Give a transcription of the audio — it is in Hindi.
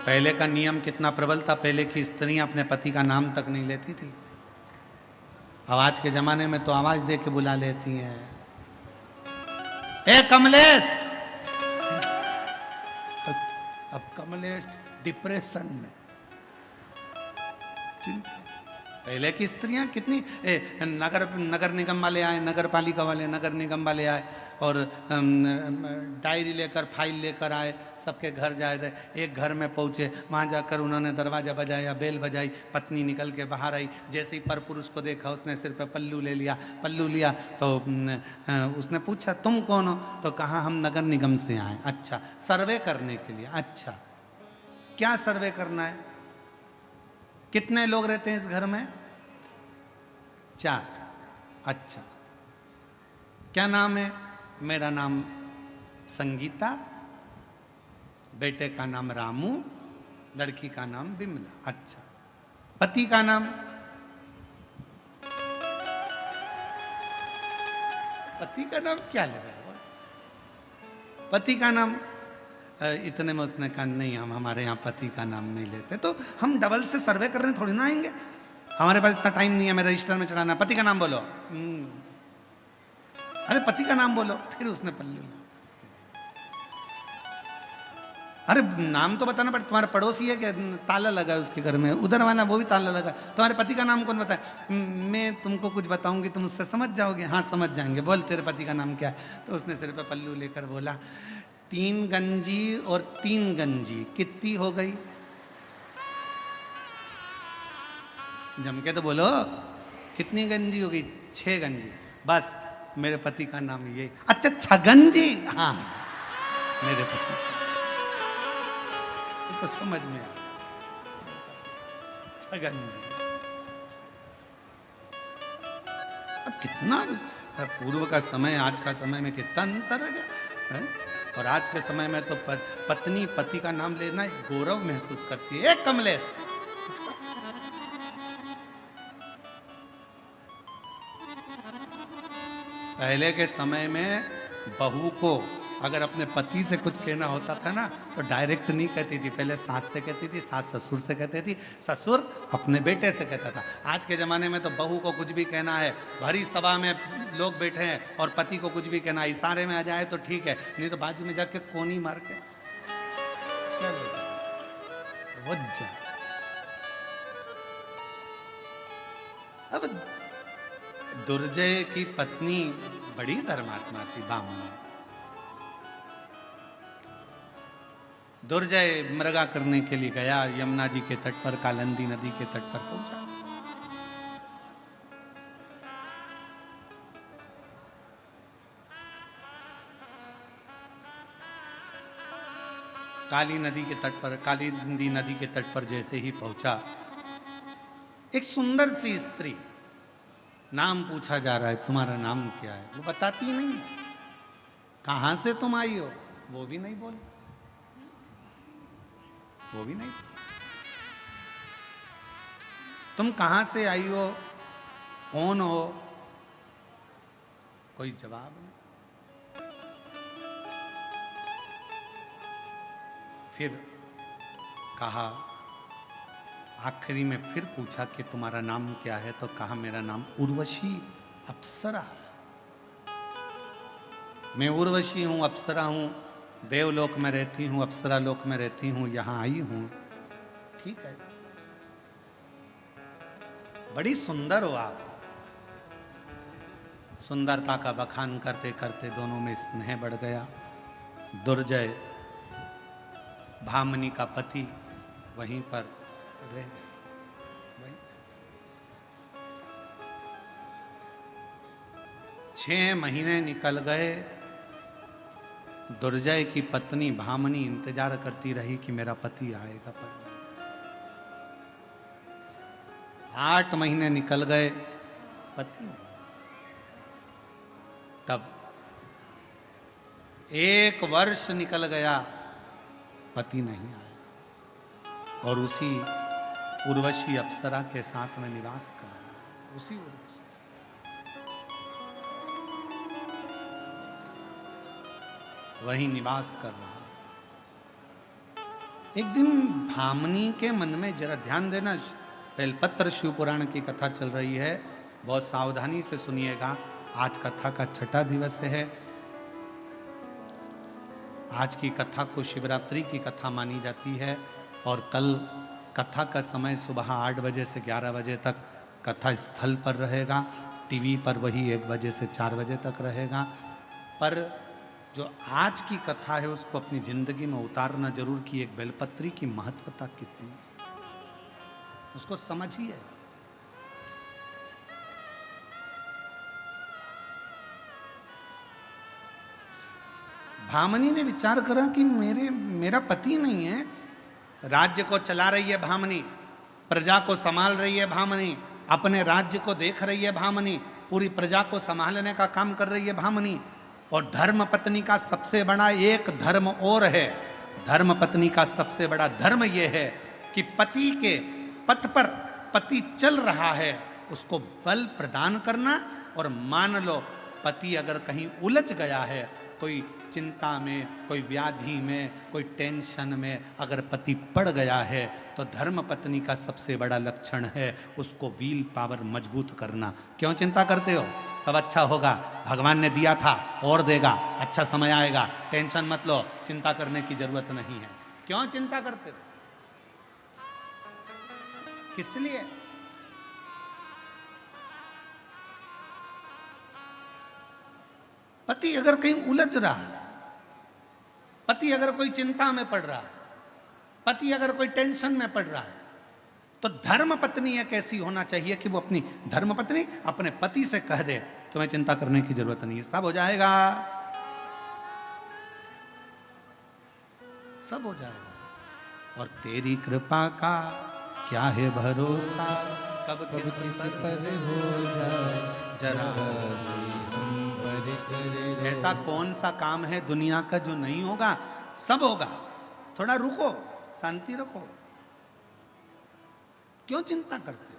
पहले का नियम कितना प्रबल था, पहले की स्त्रियां अपने पति का नाम तक नहीं लेती थी। अब आज के जमाने में तो आवाज दे के बुला लेती हैं, ए कमलेश। अब कमलेश डिप्रेशन में, चिंता। पहले की स्त्रियां कितनी नगर निगम वाले आए, नगर पालिका वाले, नगर निगम वाले आए और डायरी लेकर, फाइल लेकर आए, सबके घर जाए थे। एक घर में पहुंचे, वहां जाकर उन्होंने दरवाजा बजाया, बेल बजाई, पत्नी निकल के बाहर आई। जैसे ही पर पुरुष को देखा, उसने सिर पे पल्लू ले लिया, पल्लू लिया तो उसने पूछा तुम कौन हो, तो कहा हम नगर निगम से आए। अच्छा, सर्वे करने के लिए। अच्छा, क्या सर्वे करना है? कितने लोग रहते हैं इस घर में? 4। अच्छा, क्या नाम है? मेरा नाम संगीता, बेटे का नाम रामू, लड़की का नाम बिमला। अच्छा, पति का नाम? पति का नाम क्या ले रहे हो? पति का नाम इतने में उसने कहा नहीं, हम हमारे यहाँ पति का नाम नहीं लेते। तो हम डबल से सर्वे करने थोड़ी ना आएंगे, हमारे पास इतना टाइम नहीं है, मेरे रजिस्टर में चढ़ाना। पति का नाम बोलो। अरे पति का नाम बोलो। फिर उसने पल्लू, अरे नाम तो बताना पड़ता। तुम्हारा पड़ोसी है कि ताला लगा है उसके घर में, उधर वाला वो भी ताला लगा। तुम्हारे पति का नाम कौन बताए? मैं तुमको कुछ बताऊंगी, तुम उससे समझ जाओगे। हाँ समझ जाएंगे, बोल तेरे पति का नाम क्या है? तो उसने सिर पे पल्लू लेकर बोला 3 गंजी और 3 गंजी कितनी हो गई? जम के तो बोलो, कितनी गंजी हो गई? 6 गंजी। बस, मेरे पति का नाम ये। अच्छा, छगंजी? हाँ, मेरे पति तो समझ में आ, छगंजी। अब कितना पूर्व का समय, आज का समय में कितना अंतर है। और आज के समय में तो पत्नी पति का नाम लेना एक गौरव महसूस करती है। एक कमलेश, पहले के समय में बहू को अगर अपने पति से कुछ कहना होता था ना, तो डायरेक्ट नहीं कहती थी, पहले सास से कहती थी, सास ससुर से कहती थी, ससुर अपने बेटे से कहता था। आज के ज़माने में तो बहू को कुछ भी कहना है, भरी सभा में लोग बैठे हैं और पति को कुछ भी कहना, इशारे में आ जाए तो ठीक है, नहीं तो बाजू में जाके कोनी मार के चलो वो जा। अब दुर्जय की पत्नी बड़ी धर्मात्मा थी, बामनी। दुर्जय मृगा करने के लिए गया, यमुना जी के तट पर, कालिंदी नदी के तट पर पहुंचा। कालिंदी नदी के तट पर जैसे ही पहुंचा, एक सुंदर सी स्त्री, नाम पूछा जा रहा है, तुम्हारा नाम क्या है? वो बताती नहीं। कहां से तुम आई हो? वो भी नहीं बोलती, वो भी नहीं। तुम कहां से आई हो, कौन हो? कोई जवाब नहीं। फिर कहा, आखिरी में फिर पूछा कि तुम्हारा नाम क्या है? तो कहा मेरा नाम उर्वशी, अप्सरा। मैं उर्वशी हूं, अप्सरा हूं, देवलोक में रहती हूं, अप्सरा लोक में रहती हूं, यहां आई हूं। ठीक है, बड़ी सुंदर हो आप। सुंदरता का बखान करते करते दोनों में स्नेह बढ़ गया। दुर्जय, भामनी का पति, वहीं पर रह गए। 6 महीने निकल गए। दुर्जय की पत्नी भामनी इंतजार करती रही कि मेरा पति आएगा, पर 8 महीने निकल गए, पति नहीं। तब 1 वर्ष निकल गया, पति नहीं आया। और उसी उर्वशी अप्सरा के साथ में निवास कर रहा है। उसी उर्वशी वही निवास कर रहा है। एक दिन भामनी के मन में, जरा ध्यान देना, बेलपत्र शिव पुराण की कथा चल रही है, बहुत सावधानी से सुनिएगा। आज कथा का छठा दिवस है। आज की कथा को शिवरात्रि की कथा मानी जाती है और कल कथा का समय सुबह 8 बजे से 11 बजे तक कथा स्थल पर रहेगा। टीवी पर वही 1 बजे से 4 बजे तक रहेगा। पर जो आज की कथा है उसको अपनी जिंदगी में उतारना जरूर कि एक बेलपत्री की महत्वता कितनी है, उसको समझिए। भामनी ने विचार करा कि मेरा पति नहीं है, राज्य को चला रही है भामनी, प्रजा को संभाल रही है भामनी, अपने राज्य को देख रही है भामनी, पूरी प्रजा को संभालने का काम कर रही है भामनी। और धर्म पत्नी का सबसे बड़ा एक धर्म और है। धर्म पत्नी का सबसे बड़ा धर्म यह है कि पति के पथ पर पति चल रहा है उसको बल प्रदान करना। और मान लो पति अगर कहीं उलझ गया है, कोई चिंता में, कोई व्याधि में, कोई टेंशन में अगर पति पड़ गया है, तो धर्म पत्नी का सबसे बड़ा लक्षण है उसको व्हील पावर मजबूत करना। क्यों चिंता करते हो? सब अच्छा होगा, भगवान ने दिया था और देगा, अच्छा समय आएगा, टेंशन मत लो, चिंता करने की जरूरत नहीं है। क्यों चिंता करते हो? किस लिए? पति अगर कहीं उलझ रहा है, पति अगर कोई चिंता में पड़ रहा है, पति अगर कोई टेंशन में पड़ रहा है, तो धर्म पत्नी एक ऐसी होना चाहिए कि वो अपनी धर्म पत्नी अपने पति से कह दे तुम्हें चिंता करने की जरूरत नहीं है, सब हो जाएगा, सब हो जाएगा। और तेरी कृपा का क्या है भरोसा, कब किस पर हो जाए जरा। ऐसा कौन सा काम है दुनिया का जो नहीं होगा? सब होगा। थोड़ा रुको, शांति रखो। क्यों चिंता करते हो?